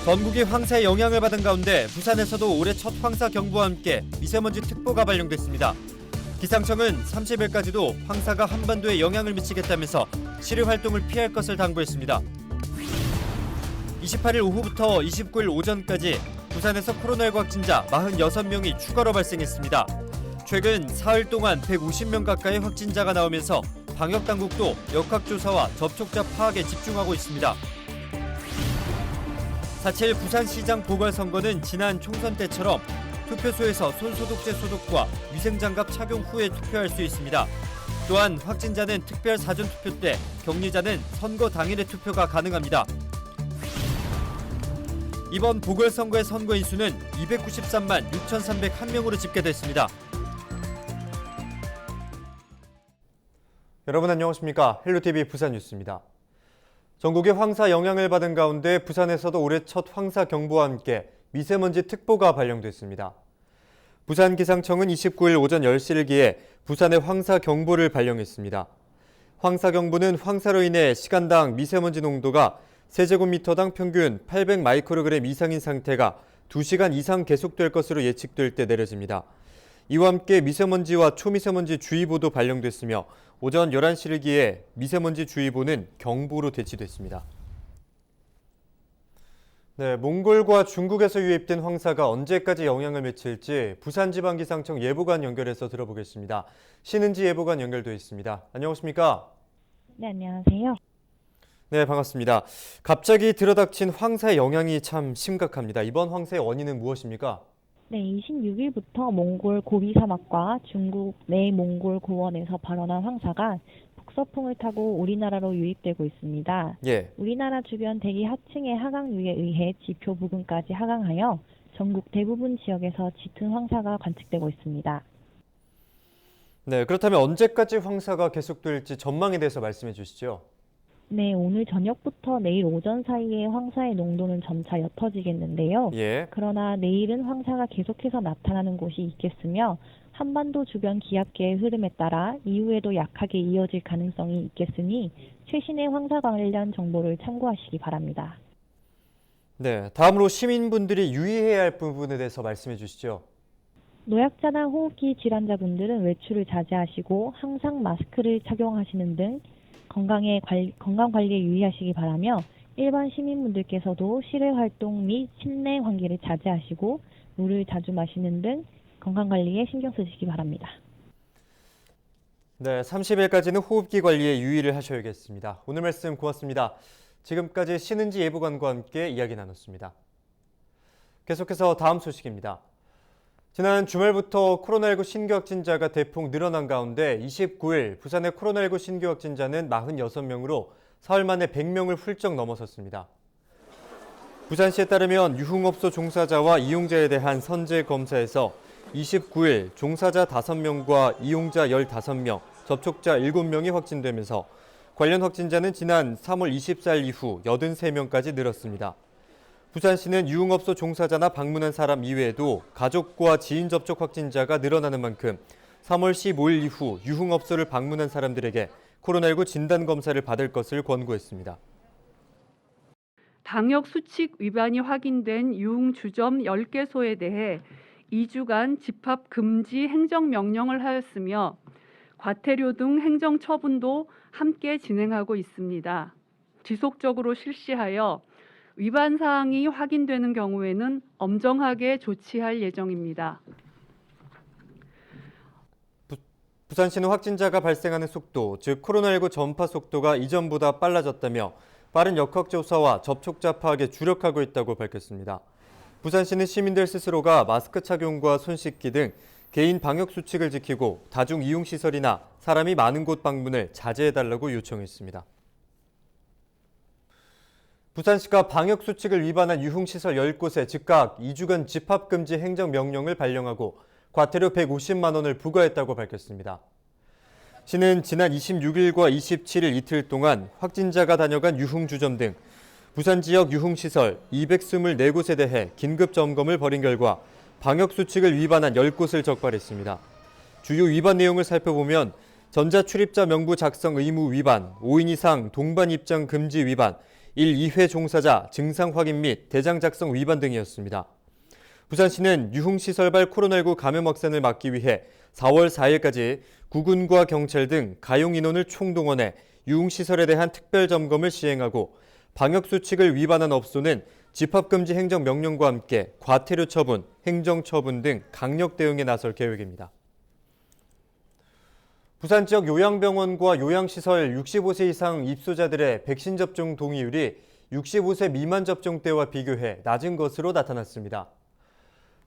전국이 황사의 영향을 받은 가운데 부산에서도 올해 첫 황사 경보와 함께 미세먼지 특보가 발령됐습니다. 기상청은 30일까지도 황사가 한반도에 영향을 미치겠다면서 실외 활동을 피할 것을 당부했습니다. 28일 오후부터 29일 오전까지 부산에서 코로나19 확진자 46명이 추가로 발생했습니다. 최근 사흘 동안 150명 가까이 확진자가 나오면서 방역당국도 역학조사와 접촉자 파악에 집중하고 있습니다. 4.7 부산시장 보궐선거는 지난 총선 때처럼 투표소에서 손소독제 소독과 위생장갑 착용 후에 투표할 수 있습니다. 또한 확진자는 특별 사전투표 때, 격리자는 선거 당일에 투표가 가능합니다. 이번 보궐선거의 선거인 수는 293만 6,301명으로 집계됐습니다. 여러분 안녕하십니까? 헬로TV 부산뉴스입니다. 전국의 황사 영향을 받은 가운데 부산에서도 올해 첫 황사 경보와 함께 미세먼지 특보가 발령됐습니다. 부산기상청은 29일 오전 10시를 기해 부산에 황사 경보를 발령했습니다. 황사 경보는 황사로 인해 시간당 미세먼지 농도가 세제곱미터당 평균 800 마이크로그램 이상인 상태가 2시간 이상 계속될 것으로 예측될 때 내려집니다. 이와 함께 미세먼지와 초미세먼지 주의보도 발령됐으며 오전 11시를 기해 미세먼지 주의보는 경보로 대치됐습니다. 네, 몽골과 중국에서 유입된 황사가 언제까지 영향을 미칠지 부산지방기상청 예보관 연결해서 들어보겠습니다. 신은지 예보관 연결되어 있습니다. 안녕하십니까? 네, 안녕하세요. 네, 반갑습니다. 갑자기 들어닥친 황사의 영향이 참 심각합니다. 이번 황사의 원인은 무엇입니까? 네, 26일부터 몽골 고비 사막과 중국 내몽골 고원에서 발원한 황사가 북서풍을 타고 우리나라로 유입되고 있습니다. 예. 우리나라 주변 대기 하층의 하강류에 의해 지표 부근까지 하강하여 전국 대부분 지역에서 짙은 황사가 관측되고 있습니다. 네, 그렇다면 언제까지 황사가 계속될지 전망에 대해서 말씀해 주시죠. 네, 오늘 저녁부터 내일 오전 사이에 황사의 농도는 점차 옅어지겠는데요. 예. 그러나 내일은 황사가 계속해서 나타나는 곳이 있겠으며 한반도 주변 기압계의 흐름에 따라 이후에도 약하게 이어질 가능성이 있겠으니 최신의 황사 관련 정보를 참고하시기 바랍니다. 네, 다음으로 시민분들이 유의해야 할 부분에 대해서 말씀해 주시죠. 노약자나 호흡기 질환자분들은 외출을 자제하시고 항상 마스크를 착용하시는 등 건강 관리에 유의하시기 바라며 일반 시민분들께서도 실외 활동 및 실내 환기를 자제하시고 물을 자주 마시는 등 건강 관리에 신경 쓰시기 바랍니다. 네, 30일까지는 호흡기 관리에 유의를 하셔야겠습니다. 오늘 말씀 고맙습니다. 지금까지 신은지 예보관과 함께 이야기 나눴습니다. 계속해서 다음 소식입니다. 지난 주말부터 코로나19 신규 확진자가 대폭 늘어난 가운데 29일 부산의 코로나19 신규 확진자는 46명으로 사흘 만에 100명을 훌쩍 넘어섰습니다. 부산시에 따르면 유흥업소 종사자와 이용자에 대한 선제 검사에서 29일 종사자 5명과 이용자 15명, 접촉자 7명이 확진되면서 관련 확진자는 지난 3월 24일 이후 83명까지 늘었습니다. 부산시는 유흥업소 종사자나 방문한 사람 이외에도 가족과 지인 접촉 확진자가 늘어나는 만큼 3월 15일 이후 유흥업소를 방문한 사람들에게 코로나19 진단검사를 받을 것을 권고했습니다. 방역 수칙 위반이 확인된 유흥주점 10개소에 대해 2주간 집합 금지 행정명령을 하였으며 과태료 등 행정처분도 함께 진행하고 있습니다. 지속적으로 실시하여 위반 사항이 확인되는 경우에는 엄정하게 조치할 예정입니다. 부산시는 확진자가 발생하는 속도, 즉 코로나19 전파 속도가 이전보다 빨라졌다며 빠른 역학조사와 접촉자 파악에 주력하고 있다고 밝혔습니다. 부산시는 시민들 스스로가 마스크 착용과 손 씻기 등 개인 방역 수칙을 지키고 다중 이용시설이나 사람이 많은 곳 방문을 자제해달라고 요청했습니다. 부산시가 방역 수칙을 위반한 유흥시설 10곳에 즉각 2주간 집합금지 행정명령을 발령하고 과태료 150만 원을 부과했다고 밝혔습니다. 시는 지난 26일과 27일 이틀 동안 확진자가 다녀간 유흥주점 등 부산 지역 유흥시설 224곳에 대해 긴급 점검을 벌인 결과 방역 수칙을 위반한 10곳을 적발했습니다. 주요 위반 내용을 살펴보면 전자출입자 명부 작성 의무 위반, 5인 이상 동반 입장 금지 위반, 1, 2회 종사자 증상 확인 및 대장 작성 위반 등이었습니다. 부산시는 유흥시설발 코로나19 감염 확산을 막기 위해 4월 4일까지 구군과 경찰 등 가용 인원을 총동원해 유흥시설에 대한 특별 점검을 시행하고 방역수칙을 위반한 업소는 집합금지 행정명령과 함께 과태료 처분, 행정처분 등 강력 대응에 나설 계획입니다. 부산 지역 요양병원과 요양시설 65세 이상 입소자들의 백신 접종 동의율이 65세 미만 접종 때와 비교해 낮은 것으로 나타났습니다.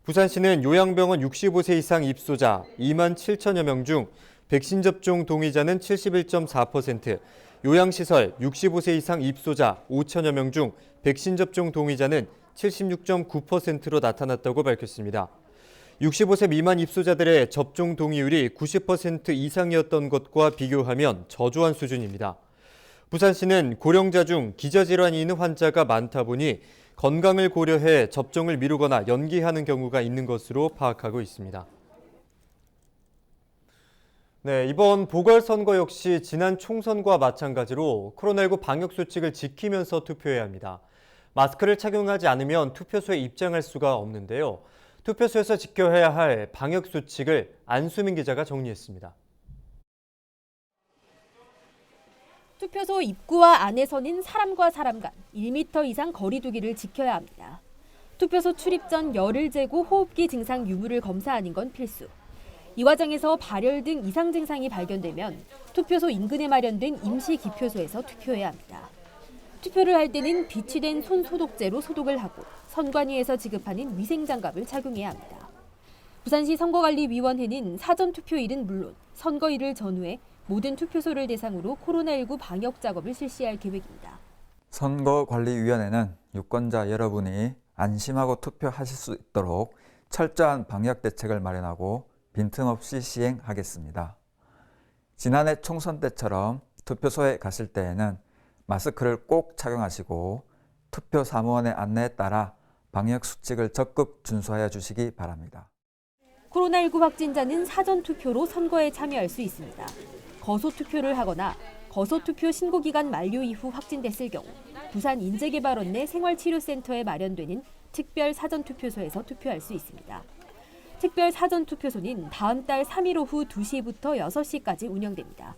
부산시는 요양병원 65세 이상 입소자 2만 7천여 명 중 백신 접종 동의자는 71.4%, 요양시설 65세 이상 입소자 5천여 명 중 백신 접종 동의자는 76.9%로 나타났다고 밝혔습니다. 65세 미만 입소자들의 접종 동의율이 90% 이상이었던 것과 비교하면 저조한 수준입니다. 부산시는 고령자 중 기저질환이 있는 환자가 많다 보니 건강을 고려해 접종을 미루거나 연기하는 경우가 있는 것으로 파악하고 있습니다. 네, 이번 보궐선거 역시 지난 총선과 마찬가지로 코로나19 방역수칙을 지키면서 투표해야 합니다. 마스크를 착용하지 않으면 투표소에 입장할 수가 없는데요. 투표소에서 지켜야 할 방역수칙을 안수민 기자가 정리했습니다. 투표소 입구와 안에서는 사람과 사람 간 1m 이상 거리 두기를 지켜야 합니다. 투표소 출입 전 열을 재고 호흡기 증상 유무를 검사하는 건 필수. 이 과정에서 발열 등 이상 증상이 발견되면 투표소 인근에 마련된 임시 기표소에서 투표해야 합니다. 투표를 할 때는 비치된 손 소독제로 소독을 하고 선관위에서 지급하는 위생장갑을 착용해야 합니다. 부산시 선거관리위원회는 사전투표일은 물론 선거일을 전후해 모든 투표소를 대상으로 코로나19 방역 작업을 실시할 계획입니다. 선거관리위원회는 유권자 여러분이 안심하고 투표하실 수 있도록 철저한 방역 대책을 마련하고 빈틈없이 시행하겠습니다. 지난해 총선 때처럼 투표소에 가실 때에는 마스크를 꼭 착용하시고 투표 사무원의 안내에 따라 방역 수칙을 적극 준수하여 주시기 바랍니다. 코로나19 확진자는 사전투표로 선거에 참여할 수 있습니다. 거소투표를 하거나 거소투표 신고기간 만료 이후 확진됐을 경우 부산 인재개발원 내 생활치료센터에 마련되는 특별 사전투표소에서 투표할 수 있습니다. 특별 사전투표소는 다음 달 3일 오후 2시부터 6시까지 운영됩니다.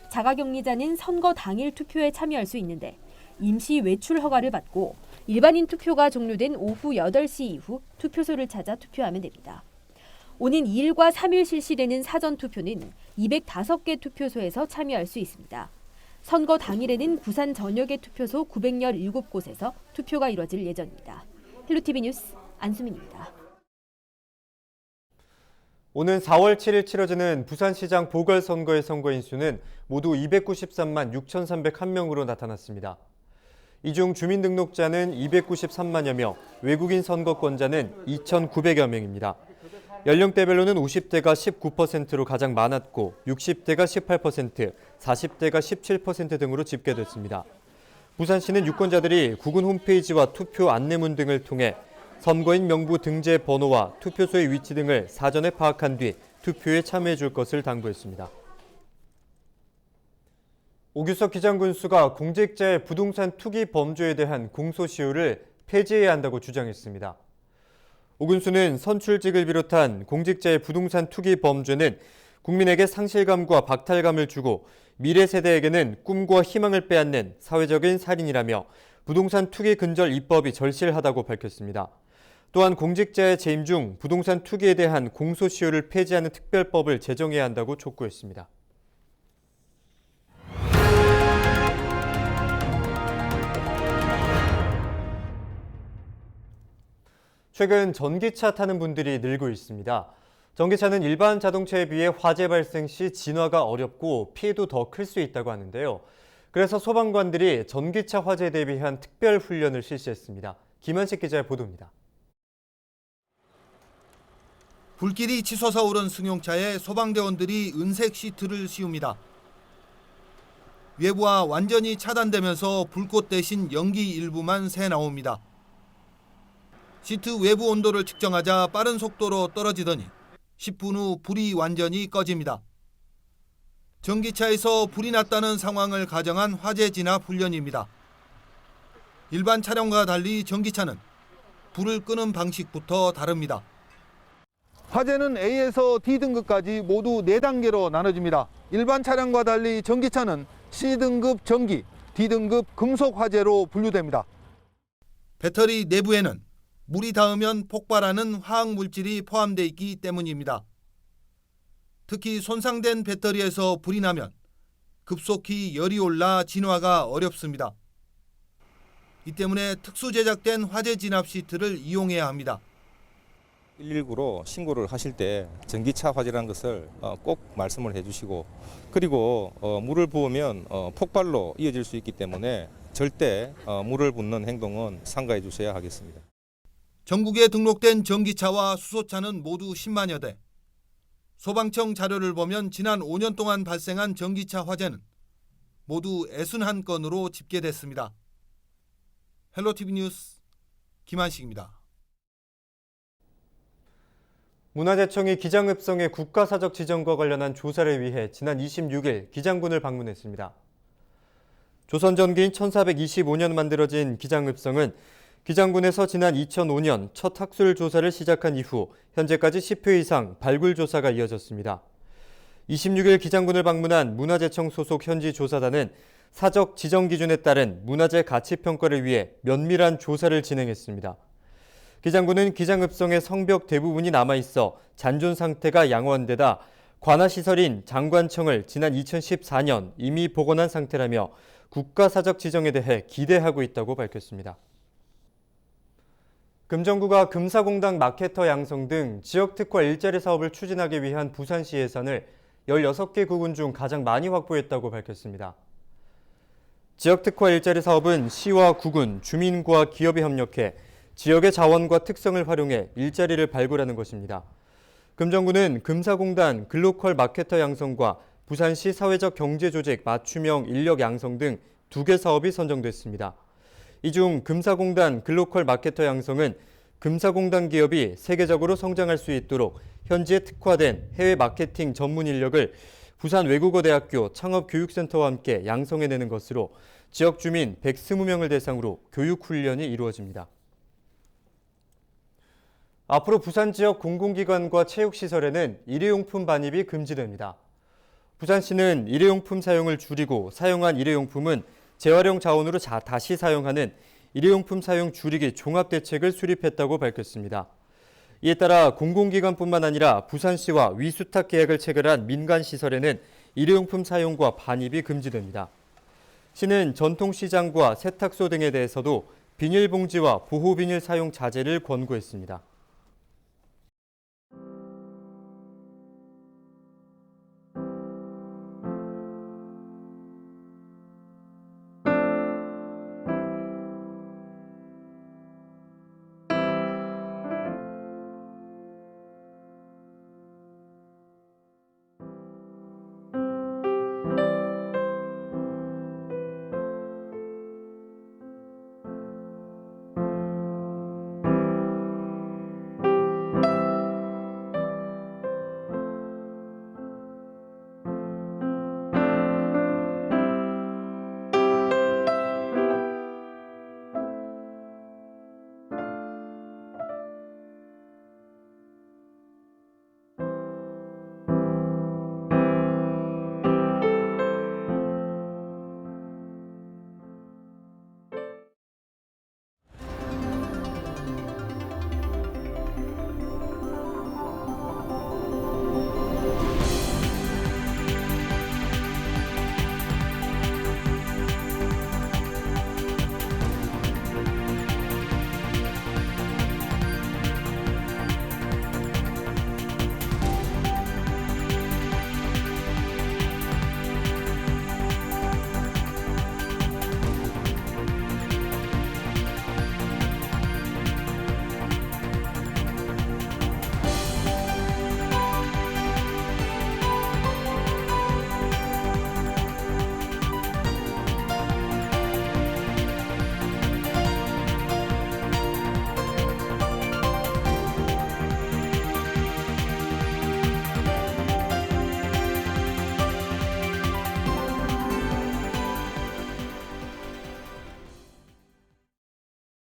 자가격리자는 선거 당일 투표에 참여할 수 있는데 임시 외출 허가를 받고 일반인 투표가 종료된 오후 8시 이후 투표소를 찾아 투표하면 됩니다. 오는 2일과 3일 실시되는 사전투표는 205개 투표소에서 참여할 수 있습니다. 선거 당일에는 부산 전역의 투표소 917곳에서 투표가 이뤄질 예정입니다. 헬로티비 뉴스 안수민입니다. 오는 4월 7일 치러지는 부산시장 보궐선거의 선거인 수는 모두 293만 6,301명으로 나타났습니다. 이 중 주민등록자는 293만여 명, 외국인 선거권자는 2,900여 명입니다. 연령대별로는 50대가 19%로 가장 많았고 60대가 18%, 40대가 17% 등으로 집계됐습니다. 부산시는 유권자들이 구군 홈페이지와 투표 안내문 등을 통해 선거인 명부 등재 번호와 투표소의 위치 등을 사전에 파악한 뒤 투표에 참여해 줄 것을 당부했습니다. 오규석 기장군수가 공직자의 부동산 투기 범죄에 대한 공소시효를 폐지해야 한다고 주장했습니다. 오 군수는 선출직을 비롯한 공직자의 부동산 투기 범죄는 국민에게 상실감과 박탈감을 주고 미래 세대에게는 꿈과 희망을 빼앗는 사회적인 살인이라며 부동산 투기 근절 입법이 절실하다고 밝혔습니다. 또한 공직자의 재임 중 부동산 투기에 대한 공소시효를 폐지하는 특별법을 제정해야 한다고 촉구했습니다. 최근 전기차 타는 분들이 늘고 있습니다. 전기차는 일반 자동차에 비해 화재 발생 시 진화가 어렵고 피해도 더 클 수 있다고 하는데요. 그래서 소방관들이 전기차 화재에 대비한 특별 훈련을 실시했습니다. 김한식 기자의 보도입니다. 불길이 치솟아 오른 승용차에 소방대원들이 은색 시트를 씌웁니다. 외부와 완전히 차단되면서 불꽃 대신 연기 일부만 새 나옵니다. 시트 외부 온도를 측정하자 빠른 속도로 떨어지더니 10분 후 불이 완전히 꺼집니다. 전기차에서 불이 났다는 상황을 가정한 화재 진압 훈련입니다. 일반 차량과 달리 전기차는 불을 끄는 방식부터 다릅니다. 화재는 A에서 D등급까지 모두 4단계로 나눠집니다. 일반 차량과 달리 전기차는 C등급 전기, D등급 금속 화재로 분류됩니다. 배터리 내부에는 물이 닿으면 폭발하는 화학 물질이 포함되어 있기 때문입니다. 특히 손상된 배터리에서 불이 나면 급속히 열이 올라 진화가 어렵습니다. 이 때문에 특수 제작된 화재 진압 시트를 이용해야 합니다. 119로 신고를 하실 때 전기차 화재라는 것을 꼭 말씀을 해주시고, 그리고 물을 부으면 폭발로 이어질 수 있기 때문에 절대 물을 붓는 행동은 삼가해 주셔야 하겠습니다. 전국에 등록된 전기차와 수소차는 모두 10만여 대. 소방청 자료를 보면 지난 5년 동안 발생한 전기차 화재는 모두 61건으로 집계됐습니다. 헬로티비 뉴스 김한식입니다. 문화재청이 기장읍성의 국가사적 지정과 관련한 조사를 위해 지난 26일 기장군을 방문했습니다. 조선 전기인 1425년 만들어진 기장읍성은 기장군에서 지난 2005년 첫 학술 조사를 시작한 이후 현재까지 10회 이상 발굴 조사가 이어졌습니다. 26일 기장군을 방문한 문화재청 소속 현지 조사단은 사적 지정 기준에 따른 문화재 가치 평가를 위해 면밀한 조사를 진행했습니다. 기장군은 기장읍성의 성벽 대부분이 남아있어 잔존 상태가 양호한 데다 관할 시설인 장관청을 지난 2014년 이미 복원한 상태라며 국가사적 지정에 대해 기대하고 있다고 밝혔습니다. 금정구가 금사공당 마케터 양성 등 지역 특화 일자리 사업을 추진하기 위한 부산시 예산을 16개 구군 중 가장 많이 확보했다고 밝혔습니다. 지역 특화 일자리 사업은 시와 구군, 주민과 기업이 협력해 지역의 자원과 특성을 활용해 일자리를 발굴하는 것입니다. 금정구는 금사공단 글로컬 마케터 양성과 부산시 사회적 경제조직 맞춤형 인력 양성 등 2개 사업이 선정됐습니다. 이 중 금사공단 글로컬 마케터 양성은 금사공단 기업이 세계적으로 성장할 수 있도록 현지에 특화된 해외 마케팅 전문 인력을 부산외국어대학교 창업교육센터와 함께 양성해내는 것으로 지역 주민 120명을 대상으로 교육 훈련이 이루어집니다. 앞으로 부산 지역 공공기관과 체육시설에는 일회용품 반입이 금지됩니다. 부산시는 일회용품 사용을 줄이고 사용한 일회용품은 재활용 자원으로 다시 사용하는 일회용품 사용 줄이기 종합대책을 수립했다고 밝혔습니다. 이에 따라 공공기관뿐만 아니라 부산시와 위수탁 계약을 체결한 민간시설에는 일회용품 사용과 반입이 금지됩니다. 시는 전통시장과 세탁소 등에 대해서도 비닐봉지와 보호비닐 사용 자제를 권고했습니다.